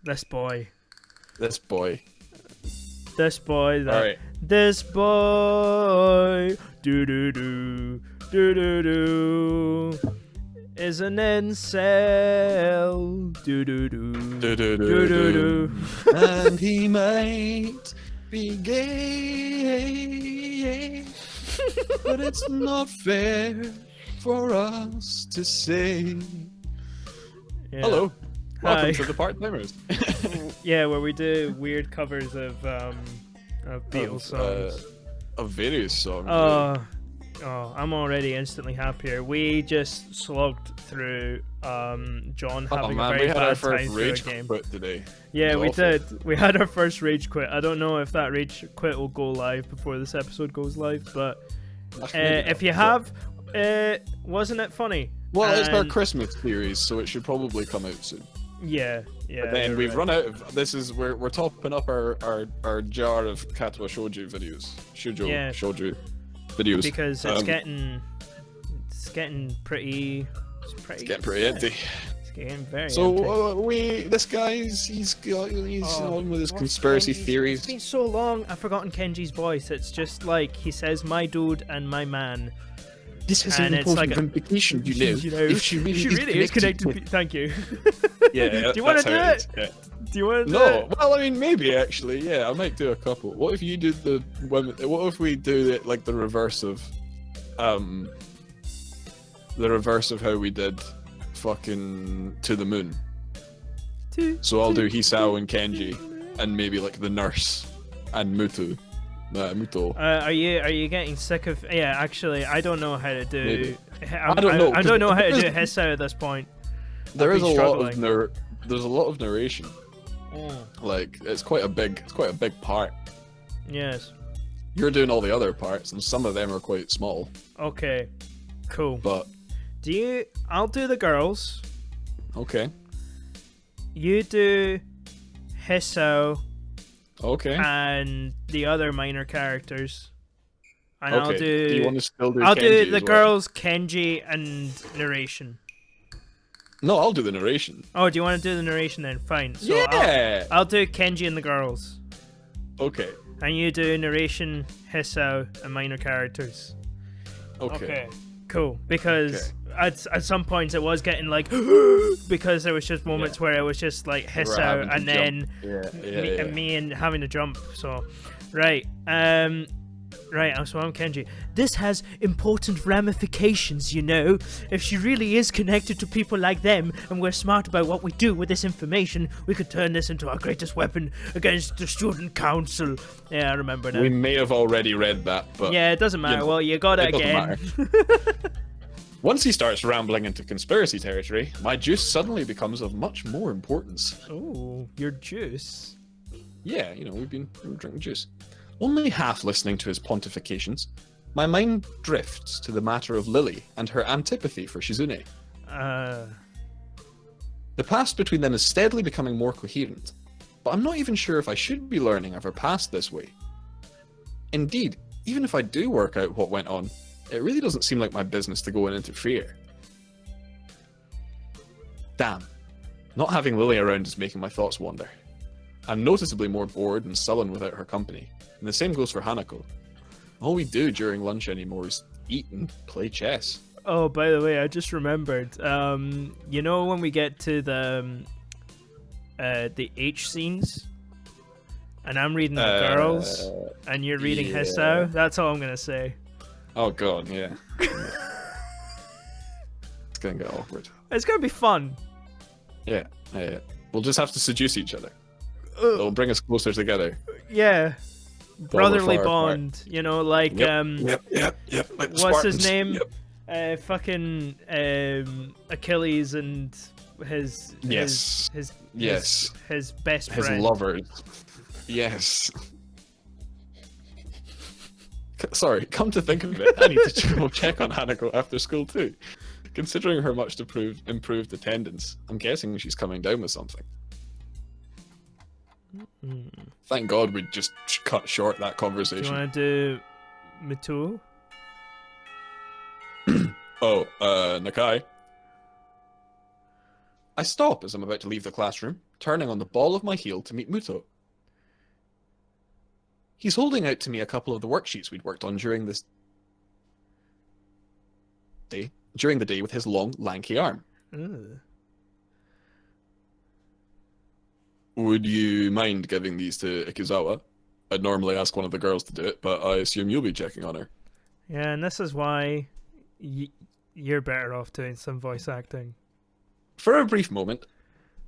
This boy. This boy. This boy. That, All right. This boy. Do do do. Do do do. Is an incel. Do do do. Do, do, Do do, do do. do. And he might be gay, but it's not fair for us to say. Yeah. Hello. Welcome Hi. to the Part-Timers. Yeah, where we do weird covers of Beatles songs. Of various songs. Oh, I'm already instantly happier. We just slogged through John having a we very had our bad first time through a rage game. quit today. Yeah, It was we awful. did. We had our first rage quit. I don't know if that rage quit will go live before this episode goes live, but Maybe if not, you but- have, wasn't it funny? Well, it's our And- Christmas series, so it should probably come out soon. Yeah. But then you're we've right. run out of we're topping up our jar of Katawa Shoujo videos. Yeah. Shoujo videos. Because it's Um, getting pretty. It's getting pretty empty. It's getting very empty. So this guy's he's on with his What's conspiracy Kenji's- theories. It's been so long, I've forgotten Kenji's voice. It's just like he says, "My dude" and "my man." This has and an it's important like a- implication, you know. If she really, is connected. with- Thank you. Yeah. Do you want to that's do how it? is, Do you want to yeah. do No, it? well, I mean, maybe actually, yeah, I might do a couple. What if you do the women? What if we do it like the reverse of how we did fucking To the Moon? So I'll do Hisao and Kenji, and maybe like the nurse and Muto. Are you getting sick of? Yeah, actually, I don't know how to do. Maybe. I don't know, I don't know how to do because- Hisao at this point. There I've is a been lot of struggling. there's a lot of narration. Like it's quite a big part. Yes. You're doing all the other parts, and some of them are quite small. Okay. Cool. But I'll do the girls. okay, You do Hisao okay, and the other minor characters. And okay. I'll do. you want to still do? I'll Kenji do as the well? girls, Kenji, and narration. No, I'll do the narration. Oh, do you want to do the narration then? Fine. So Yeah. I'll do Kenji and the girls. Okay. And you do narration, Hisao, and minor characters. Okay. Cool. Because at some points it was getting like because there was just moments where it was just like We're Hisao having to and then jump. and me and having to jump. So right. Right, so I'm Kenji. This has important ramifications, you know. If she really is connected to people like them, and we're smart about what we do with this information, we could turn this into our greatest weapon against the student council. Yeah, I remember now. We may have already read that, but Yeah, it doesn't matter. know, Well, you got it doesn't again. matter. Once he starts rambling into conspiracy territory, my juice suddenly becomes of much more importance. Oh, your juice. Yeah, we've been drinking juice. Only half listening to his pontifications, my mind drifts to the matter of Lilly and her antipathy for Shizune. The past between them is steadily becoming more coherent, but I'm not even sure if I should be learning of her past this way. Indeed, even if I do work out what went on, it really doesn't seem like my business to go and interfere. Damn, not having Lilly around is making my thoughts wander. I'm noticeably more bored and sullen without her company, and the same goes for Hanako. All we do during lunch anymore is eat and play chess. Oh, by the way, I just remembered. You know when we get to the H scenes, and I'm reading the girls, and you're reading yeah. Hisao. That's all I'm gonna say. Oh god, yeah. It's gonna get awkward. It's gonna be fun. Yeah. We'll just have to seduce each other. It'll bring us closer together. Yeah, we're brotherly far apart. bond. You know, like Yep. Like the what's his Spartans. name? Yep. Fucking Achilles and his Yes. his best His friend. lovers. Yes. Sorry, come to think of it, I need to go check on Hanako after school too. Considering her much improved attendance, I'm guessing she's coming down with something. Thank God we just cut short that Do you conversation. want to do Mito? Oh, Nakai. I stop as I'm about to leave the classroom, turning on the ball of my heel to meet Muto. He's holding out to me a couple of the worksheets we'd worked on during the day with his long, lanky arm. Ugh. Would you mind giving these to Ikizawa? I'd normally ask one of the girls to do it, but I assume you'll be checking on her. Yeah, and this is why you're better off doing some voice acting. For a brief moment,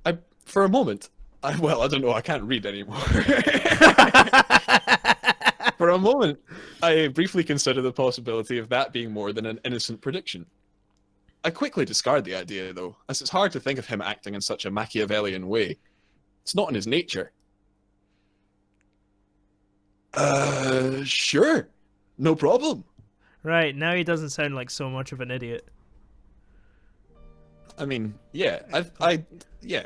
I don't know, I can't read anymore. For a moment, I briefly considered the possibility of that being more than an innocent prediction. I quickly discard the idea, though, as it's hard to think of him acting in such a Machiavellian way. It's not in his nature. Sure. No problem. Right, now he doesn't sound like so much of an idiot. I mean, yeah, yeah.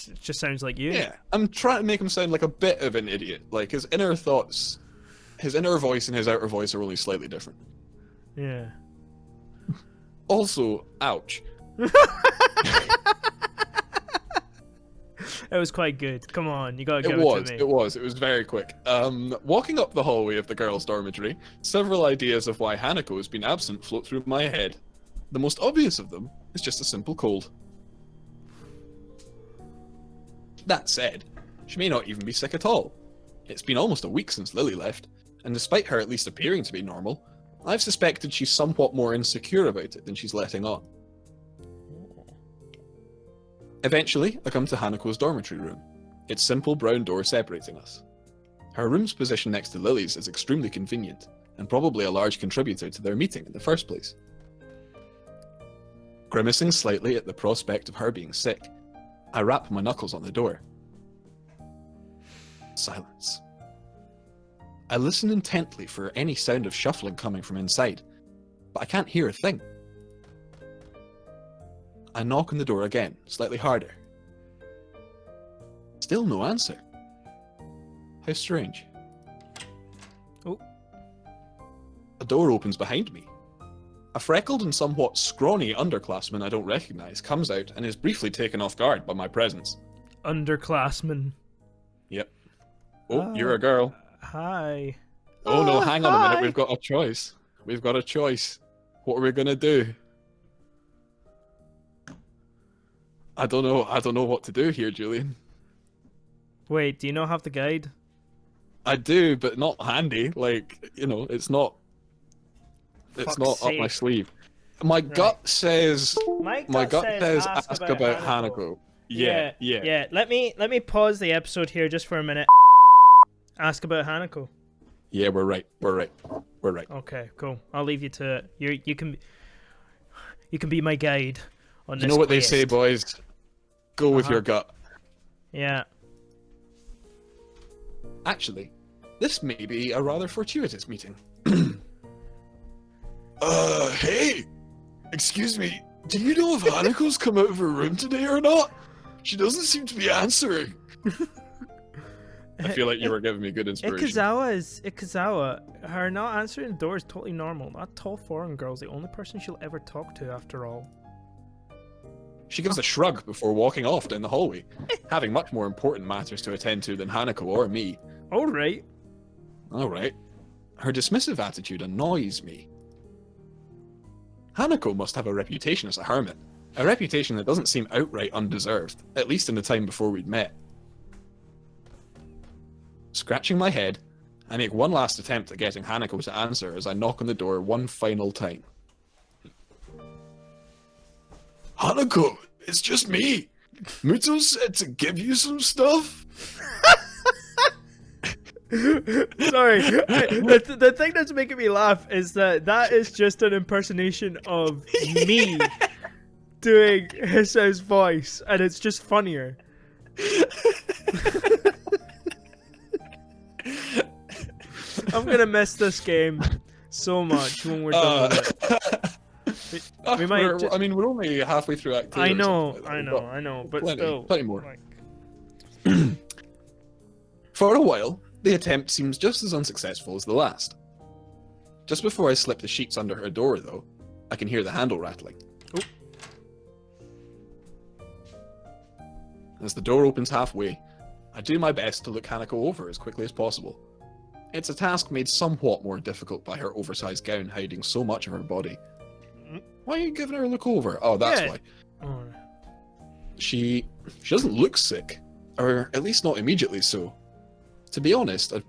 It just sounds like you. Yeah, I'm trying to make him sound like a bit of an idiot. Like, his inner thoughts, his inner voice and his outer voice are only slightly different. Yeah. Also, ouch. It was quite good. Come on, you gotta give it to me. It was very quick. Walking up the hallway of the girls' dormitory, several ideas of why Hanako has been absent float through my head. The most obvious of them is just a simple cold. That said, she may not even be sick at all. It's been almost a week since Lilly left, and despite her at least appearing to be normal, I've suspected she's somewhat more insecure about it than she's letting on. Eventually, I come to Hanako's dormitory room, its simple brown door separating us. Her room's position next to Lily's is extremely convenient, and probably a large contributor to their meeting in the first place. Grimacing slightly at the prospect of her being sick, I rap my knuckles on the door. Silence. I listen intently for any sound of shuffling coming from inside, but I can't hear a thing. I knock on the door again, slightly harder. Still no answer. How strange. Oh. A door opens behind me. A freckled and somewhat scrawny underclassman I don't recognize comes out and is briefly taken off guard by my presence. Underclassman. Yep. Oh, you're a girl. Hi. Oh no, hang on a minute, hi. we've got a choice. We've got a choice. What are we gonna do? I don't know what to do here, Julian. Wait, do you not have the guide? I do, but not handy. Like, you know, it's not Fuck's up sake. my sleeve. My gut says My gut says ask about Hanako. Yeah. Let me pause the episode here just for a minute. Ask about Hanako. Yeah, we're right. Okay, cool. I'll leave you to it. You can be my guide on this. You know what quest. they say, boys? Go with your gut. Yeah. Actually, this may be a rather fortuitous meeting. Hey! Excuse me, do you know if Hanako's come out of her room today or not? She doesn't seem to be answering. I feel like you were giving me good inspiration. Ikazawa. Her not answering the door is totally normal. That tall foreign girl's the only person she'll ever talk to after all. She gives a shrug before walking off down the hallway, having much more important matters to attend to than Hanako or me. Alright. Alright. Her dismissive attitude annoys me. Hanako must have a reputation as a hermit. A reputation that doesn't seem outright undeserved, at least in the time before we'd met. Scratching my head, I make one last attempt at getting Hanako to answer as I knock on the door one final time. Hanako, it's just me. Muto said to give you some stuff. Sorry, the thing that's making me laugh is that is just an impersonation of me doing Hisau's voice, and it's just funnier. I'm gonna miss this game so much when we're done with it. We might. I mean, we're only halfway through Act 2. I know, but still, plenty more. Like... For a while, the attempt seems just as unsuccessful as the last. Just before I slip the sheets under her door, though, I can hear the handle rattling. As the door opens halfway, I do my best to look Hanako over as quickly as possible. It's a task made somewhat more difficult by her oversized gown hiding so much of her body. Why are you giving her a look over? Oh, that's why. Oh. She doesn't look sick, or at least not immediately so. To be honest, I'd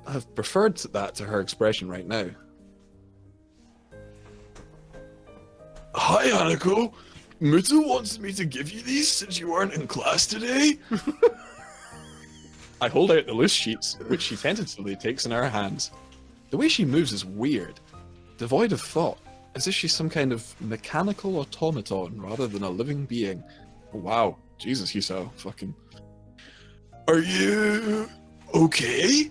have preferred that to her expression right now. Hi, Hanako. Muto wants me to give you these since you weren't in class today. I hold out the loose sheets, which she tentatively takes in her hands. The way she moves is weird, devoid of thought, as if she's some kind of mechanical automaton rather than a living being. Wow, Jesus, he's so fucking... Are you... okay?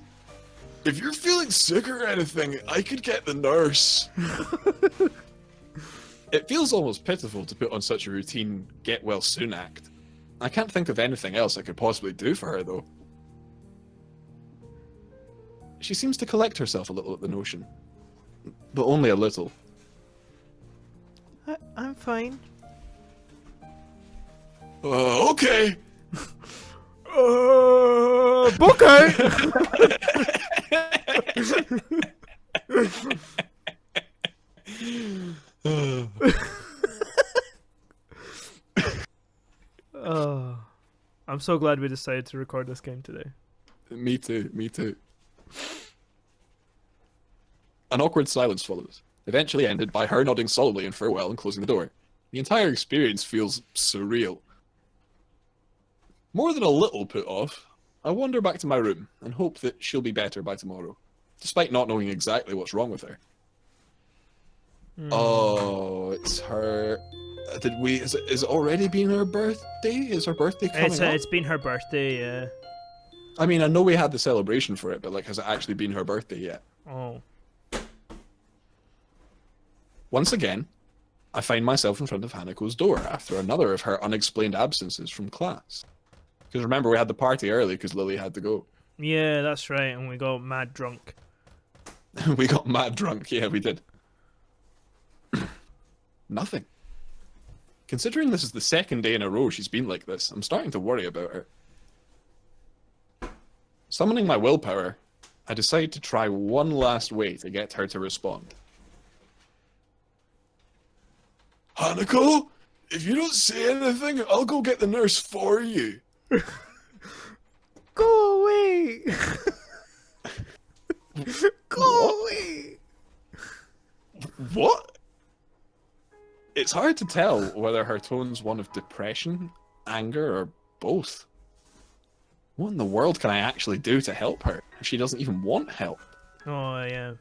If you're feeling sick or anything, I could get the nurse. It feels almost pitiful to put on such a routine get-well-soon act. I can't think of anything else I could possibly do for her, though. She seems to collect herself a little at the notion. But only a little. I'm fine. Okay. Okay. Oh, I'm so glad we decided to record this game today. Me too, me too. An awkward silence follows, eventually ended by her nodding solemnly in farewell and closing the door. The entire experience feels surreal. More than a little put off, I wander back to my room and hope that she'll be better by tomorrow, despite not knowing exactly what's wrong with her. Oh, it's her... Is it already been her birthday? Is her birthday coming up? It's been her birthday, yeah. I mean, I know we had the celebration for it, but like, has it actually been her birthday yet? Oh. Once again, I find myself in front of Hanako's door after another of her unexplained absences from class. Because remember, we had the party early because Lilly had to go. Yeah, that's right, and we got mad drunk. We got mad drunk, yeah, we did. Nothing. Considering this is the second day in a row she's been like this, I'm starting to worry about her. Summoning my willpower, I decide to try one last way to get her to respond. Hanako, if you don't say anything, I'll go get the nurse for you. Go away! Go away! What? It's hard to tell whether her tone's one of depression, anger, or both. What in the world can I actually do to help her if she doesn't even want help? Oh, yeah.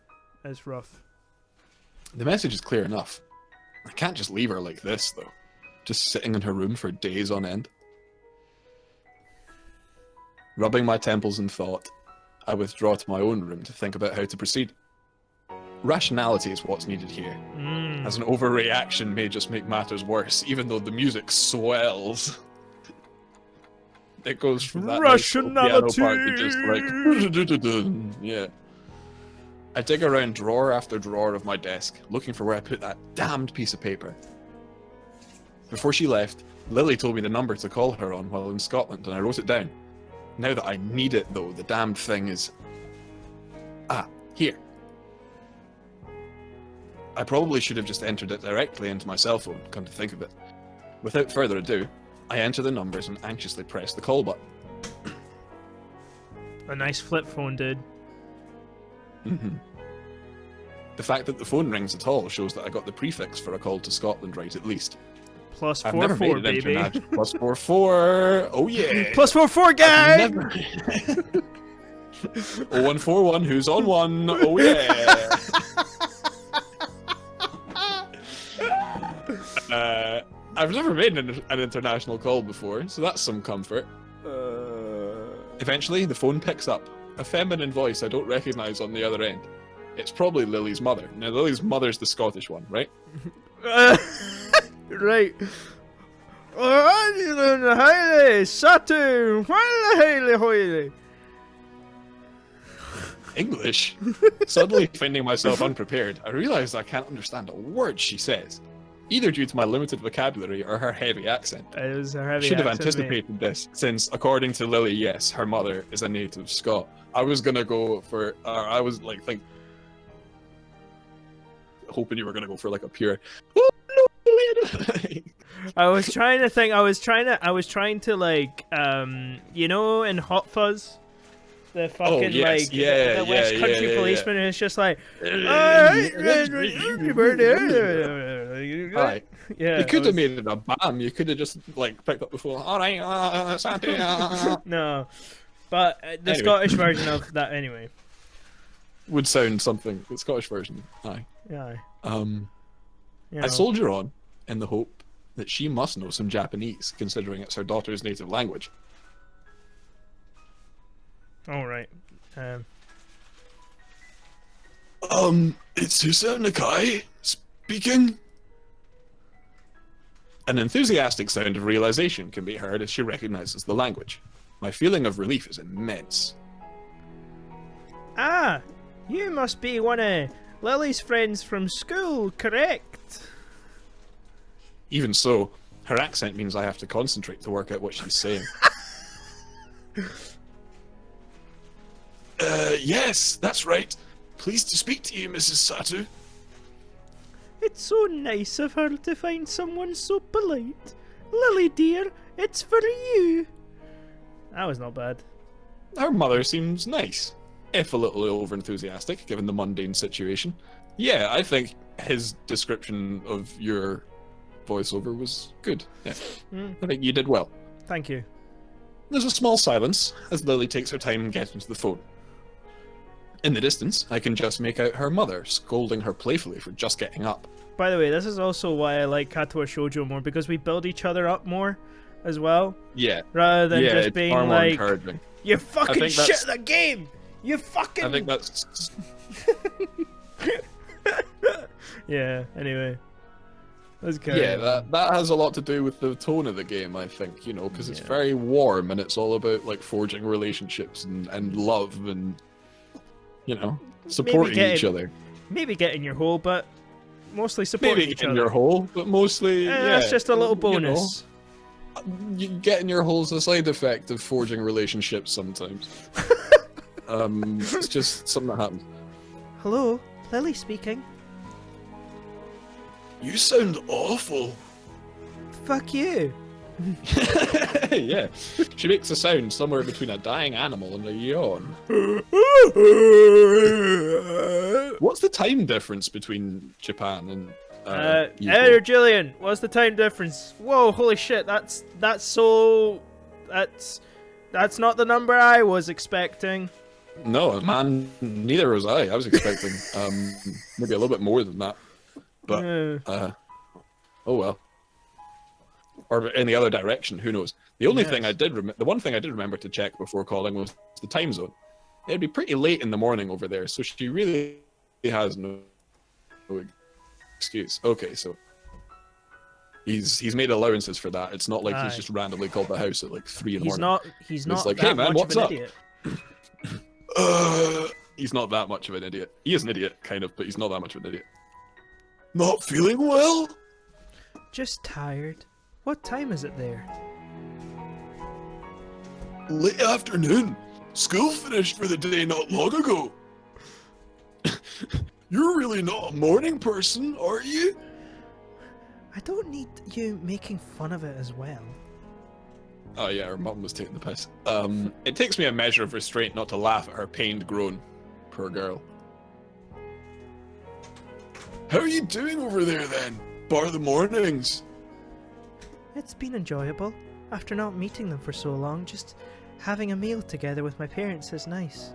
That's rough. The message is clear enough. I can't just leave her like this, though. Just sitting in her room for days on end. Rubbing my temples in thought, I withdraw to my own room to think about how to proceed. Rationality is what's needed here, as an overreaction may just make matters worse, even though the music swells. It goes from that rationality nice piano part to just like yeah. I dig around drawer after drawer of my desk, looking for where I put that damned piece of paper. Before she left, Lilly told me the number to call her on while in Scotland, and I wrote it down. Now that I need it, though, the damned thing is... Ah, here. I probably should have just entered it directly into my cell phone, come to think of it. Without further ado, I enter the numbers and anxiously press the call button. A nice flip phone, dude. The fact that the phone rings at all shows that I got the prefix for a call to Scotland right, at least. Plus I've never 44, made it baby. Plus 44. Oh yeah. Plus 44, gang! Never... 0141, who's on one? Oh yeah. I've never made an international call before, so that's some comfort. Eventually, the phone picks up. A feminine voice I don't recognize on the other end. It's probably Lily's mother. Now, Lily's mother's the Scottish one, right? Right. English? Suddenly finding myself unprepared, I realize I can't understand a word she says. either due to my limited vocabulary or her heavy accent. It was a I heavy should have accent, mate. anticipated this, since according to Lily, yes, her mother is a native Scot. I was gonna go for, I was like, hoping you were gonna go for like a pure. Oh, no. I was trying to think. I was trying to like, you know, in Hot Fuzz, the fucking yes. the West Country yeah. policeman, and it's just like, Aye. yeah. You could have made it a bam. You could have just like picked up the phone. All right, Santi. No, but the Anyway. Scottish version of that anyway. Would sound something. The Scottish version. Aye. Yeah. You You I know. soldier on in the hope that she must know some Japanese, considering it's her daughter's native language. All right. It's Susa Nakai speaking. An enthusiastic sound of realization can be heard as she recognizes the language. My feeling of relief is immense. Ah, you must be one of Lily's friends from school, correct? Even so, her accent means I have to concentrate to work out what she's saying. Yes, that's right. Pleased to speak to you, Mrs. Satu. It's so nice of her to find someone so polite. Lily dear, it's for you. That was not bad. Her mother seems nice, if a little over-enthusiastic, given the mundane situation. Yeah, I think his description of your voiceover was good. Yeah, I think you did well. Thank you. There's a small silence as Lily takes her time getting to the phone. In the distance, I can just make out her mother scolding her playfully for just getting up. By the way, this is also why I like Katawa Shoujo more, because we build each other up more as well. Yeah. Rather than just it's being far more like, encouraging. you fucking think shit that's- the game! You fucking... I think that's... Yeah, anyway. Let's go. Yeah, that has a lot to do with the tone of the game, I think, you know, because it's very warm and it's all about, like, forging relationships and love and, you know, supporting each other. Maybe get in your hole, but mostly supporting Maybe each in other. your hole, but mostly, yeah. That's just a little you know, bonus. You get in your hole's a side effect of forging relationships sometimes. It's just something that happens. Hello, Lily speaking. You sound awful. Fuck you. Yeah, she makes a sound somewhere between a dying animal and a yawn. What's the time difference between Japan and Hey, Julian, what's the time difference? Whoa, holy shit, that's not the number I was expecting. No, man, neither was I. I was expecting maybe a little bit more than that. But oh well. Or in the other direction, who knows? The only thing the one thing I did remember to check before calling was the time zone. It'd be pretty late in the morning over there, so she really has no excuse. Okay, so he's made allowances for that. It's not like he's just randomly called the house at like 3 in the morning. He's not like, that hey man, much what's of an up? idiot. He's not that much of an idiot. He is an idiot, kind of, but he's not that much of an idiot. Not feeling well? Just tired. What time is it there? Late afternoon. School finished for the day not long ago. You're really not a morning person, are you? I don't need you making fun of it as well. Oh yeah, her mum was taking the piss. It takes me a measure of restraint not to laugh at her pained groan. Poor girl. How are you doing over there then? Bar the mornings. It's been enjoyable. After not meeting them for so long, just having a meal together with my parents is nice.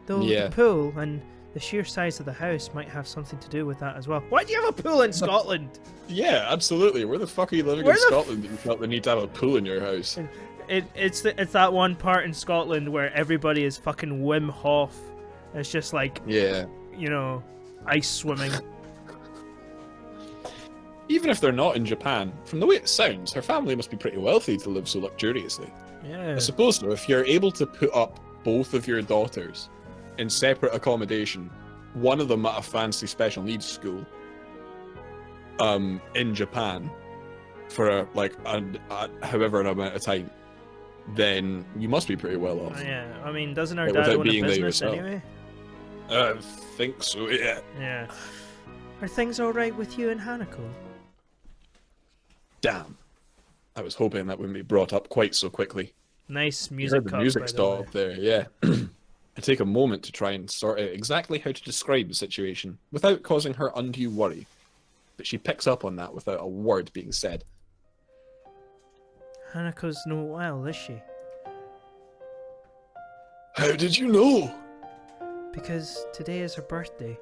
Though the pool and the sheer size of the house might have something to do with that as well. Why do you have a pool in Scotland? Yeah, absolutely. Where the fuck are you living in Scotland that you felt the need to have a pool in your house? It's that one part in Scotland where everybody is fucking Wim Hof. It's just like, yeah, you know, ice swimming. Even if they're not in Japan, from the way it sounds, her family must be pretty wealthy to live so luxuriously. Yeah. I suppose so. If you're able to put up both of your daughters in separate accommodation, one of them at a fancy special needs school, in Japan for however an amount of time, then you must be pretty well off. Yeah, I mean, doesn't our Like, dad without own a being there business yourself. anyway? I think so, yeah. Yeah. Are things all right with you and Hanako? Damn. I was hoping that wouldn't be brought up quite so quickly. Nice You music heard the cut, music by the stop way. there, yeah. I take a moment to try and sort out exactly how to describe the situation without causing her undue worry. But she picks up on that without a word being said. Hanako's no well, is she? How did you know? Because today is her birthday.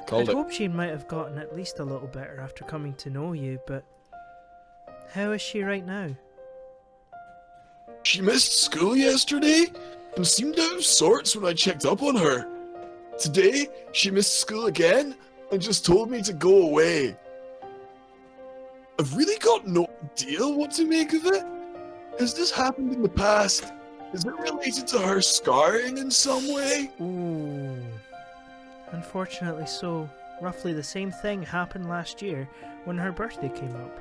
Called I'd it. hoped she might have gotten at least a little better after coming to know you, but how is she right now? She missed school yesterday and seemed out of sorts when I checked up on her. Today, she missed school again and just told me to go away. I've really got no idea what to make of it. Has this happened in the past? Is it related to her scarring in some way? Ooh. Unfortunately so. Roughly the same thing happened last year when her birthday came up.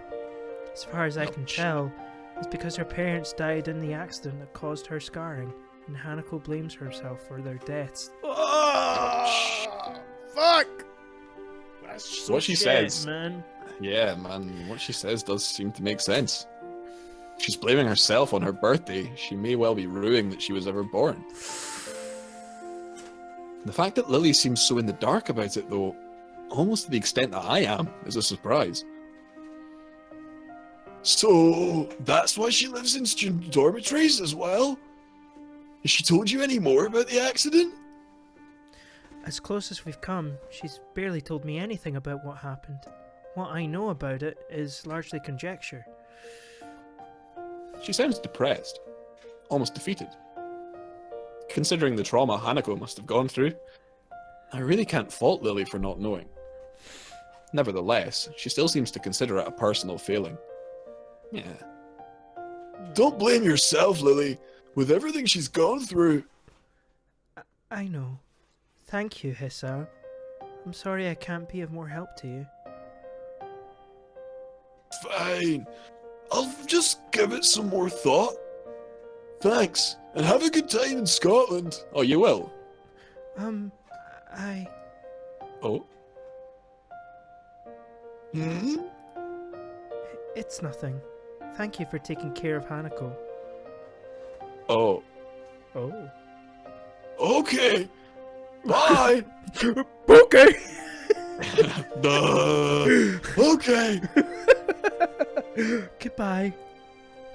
As far as I can tell, it's because her parents died in the accident that caused her scarring, and Hanako blames herself for their deaths. Oh, fuck! That's What she shit, says. man. Yeah, man, what she says does seem to make sense. She's blaming herself on her birthday. She may well be ruining that she was ever born. The fact that Lily seems so in the dark about it, though, almost to the extent that I am, is a surprise. So, that's why she lives in student dormitories as well? Has she told you any more about the accident? As close as we've come, she's barely told me anything about what happened. What I know about it is largely conjecture. She sounds depressed, almost defeated. Considering the trauma Hanako must have gone through, I really can't fault Lily for not knowing. Nevertheless, she still seems to consider it a personal failing. Yeah. Don't blame yourself, Lily, with everything she's gone through. I know. Thank you, Hisao. I'm sorry I can't be of more help to you. Fine. I'll just give it some more thought. Thanks, and have a good time in Scotland. Oh, you will? I... Oh? Hmm? It's nothing. Thank you for taking care of Hanako. Oh. Oh. Okay. Bye. Okay! Duh. Okay. Goodbye.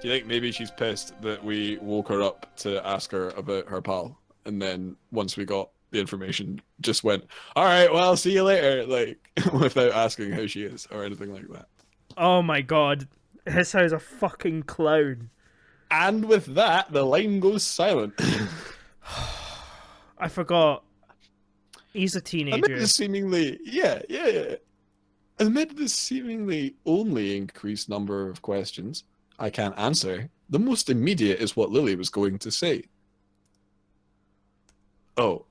Do you think maybe she's pissed that we woke her up to ask her about her pal, and then once we got the information, just went, "All right, well, see you later," like without asking how she is or anything like that. Oh my god. Hisao's a fucking clown. And with that, the line goes silent. I forgot. He's a teenager. Amid the seemingly, amid the seemingly only increased number of questions I can't answer, the most immediate is what Lily was going to say. Oh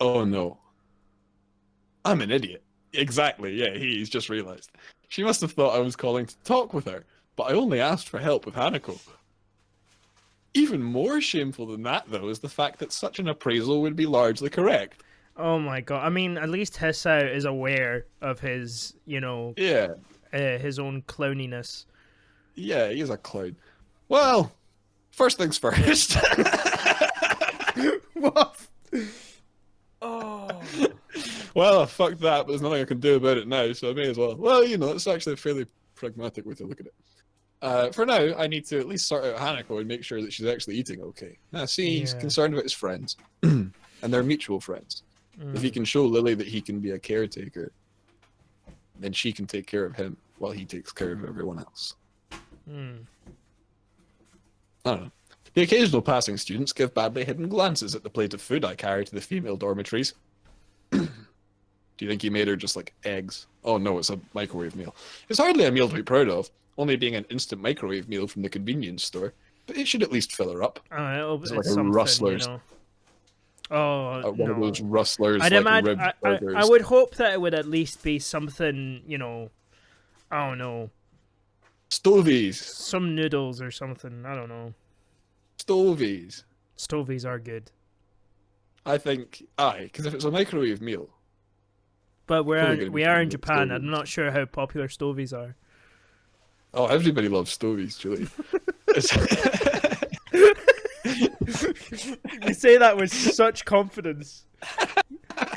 no. I'm an idiot. Exactly, yeah, he's just realized. She must have thought I was calling to talk with her, but I only asked for help with Hanako. Even more shameful than that, though, is the fact that such an appraisal would be largely correct. Oh my god. I mean, at least Hisao is aware of his, Yeah. his own clowniness. Yeah, he is a clown. Well, first things first. What? Oh. Well, fuck that, but there's nothing I can do about it now, so I may as well. Well, it's actually a fairly pragmatic way to look at it. For now, I need to at least sort out Hanako and make sure that she's actually eating okay. Now, see, he's Yeah. concerned about his friends. And they're mutual friends. If he can show Lily that he can be a caretaker, then she can take care of him while he takes care of everyone else. I don't know. The occasional passing students give badly hidden glances at the plate of food I carry to the female dormitories. Do you think he made her just like eggs? Oh no, it's a microwave meal. It's hardly a meal to be proud of, only being an instant microwave meal from the convenience store, but it should at least fill her up. It's like a something, Rustler's. Oh, One no. of those rustlers, I'd like imagine, ribbed burgers. I would hope that it would at least be something, I don't know. Stovies. Some noodles or something. I don't know. Stovies. Stovies are good. I think, aye, because if it's a microwave meal. But we are in Stovies. Japan. I'm not sure how popular Stovies are. Oh, everybody loves Stovies, Julian. You say that with such confidence.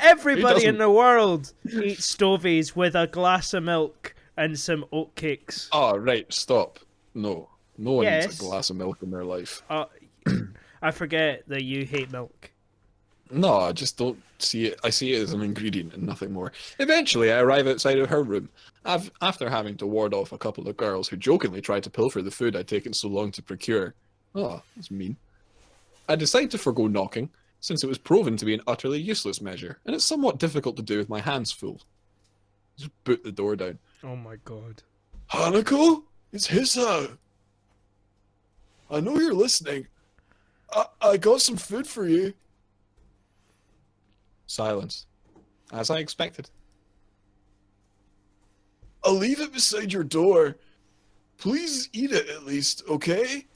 Everybody in the world eats Stovies with a glass of milk and some oatcakes. Oh, right, stop. No. No one Yes. eats a glass of milk in their life. I forget that you hate milk. No, I just don't see it. I see it as an ingredient and nothing more. Eventually, I arrive outside of her room, after having to ward off a couple of girls who jokingly tried to pilfer the food I'd taken so long to procure. Oh, that's mean. I decide to forgo knocking, since it was proven to be an utterly useless measure, and it's somewhat difficult to do with my hands full. Just boot the door down. Oh my god. Hanako? It's Hisa! I know you're listening. I got some food for you. Silence. As I expected. I'll leave it beside your door. Please eat it at least, okay?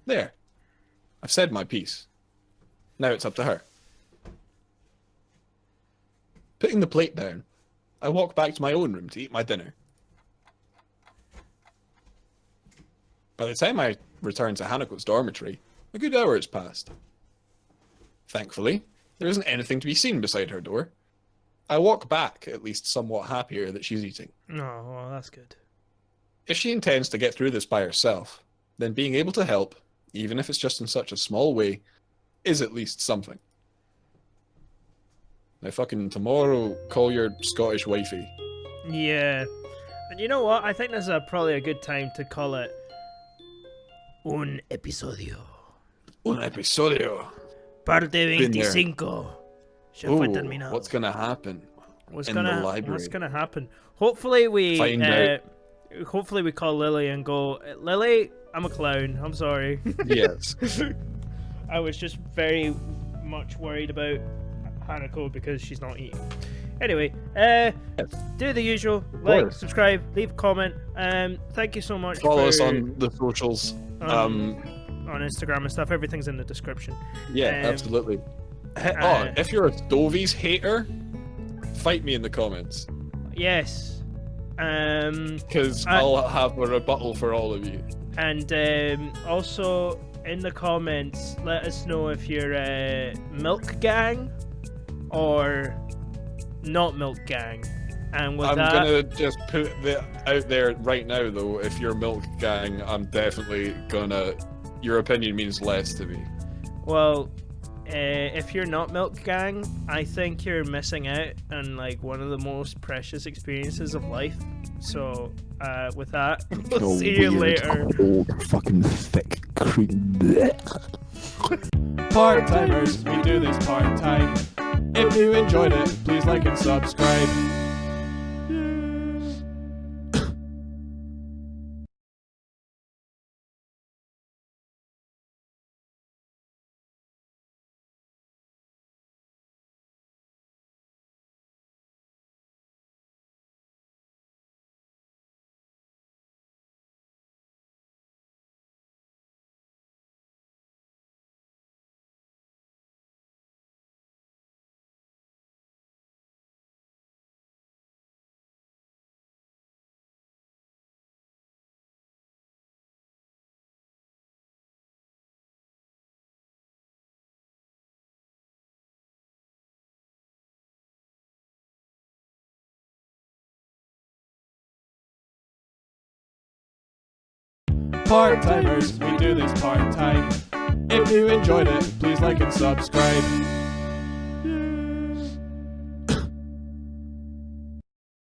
There. I've said my piece. Now it's up to her. Putting the plate down, I walk back to my own room to eat my dinner. By the time I return to Hanako's dormitory, a good hour has passed. Thankfully, there isn't anything to be seen beside her door. I walk back, at least somewhat happier that she's eating. Oh, well, that's good. If she intends to get through this by herself, then being able to help, even if it's just in such a small way, is at least something. Now fucking tomorrow, call your Scottish wifey. Yeah. And you know what? I think this is probably a good time to call it un episodio. Un episodio. Parte 25. Ya fue Ooh, terminado. what's gonna happen What's in gonna the library? What's gonna happen? Hopefully we Find out. Hopefully we call Lily and go, Lily, I'm a clown. I'm sorry. Yes. I was just very much worried about Hanako because she's not eating. Anyway, do the usual. Like, course. subscribe, leave a comment. Thank you so much. Follow us on the socials. On Instagram and stuff. Everything's in the description. Yeah, absolutely. If you're a Stovies hater, fight me in the comments. Yes. Because I'll have a rebuttal for all of you. And also in the comments, let us know if you're a Milk Gang or not Milk Gang. And with I'm that, gonna just put that out there right now, though. If you're Milk Gang, I'm definitely gonna. Your opinion means less to me. well, if you're not Milk Gang, I think you're missing out on like one of the most precious experiences of life. So, with that, we'll see you later. Cold, fucking thick cream. Part-timers, we do this part-time. If you enjoyed it, please like and subscribe. Part-timers, we do this part-time. If you enjoyed it, please like and subscribe.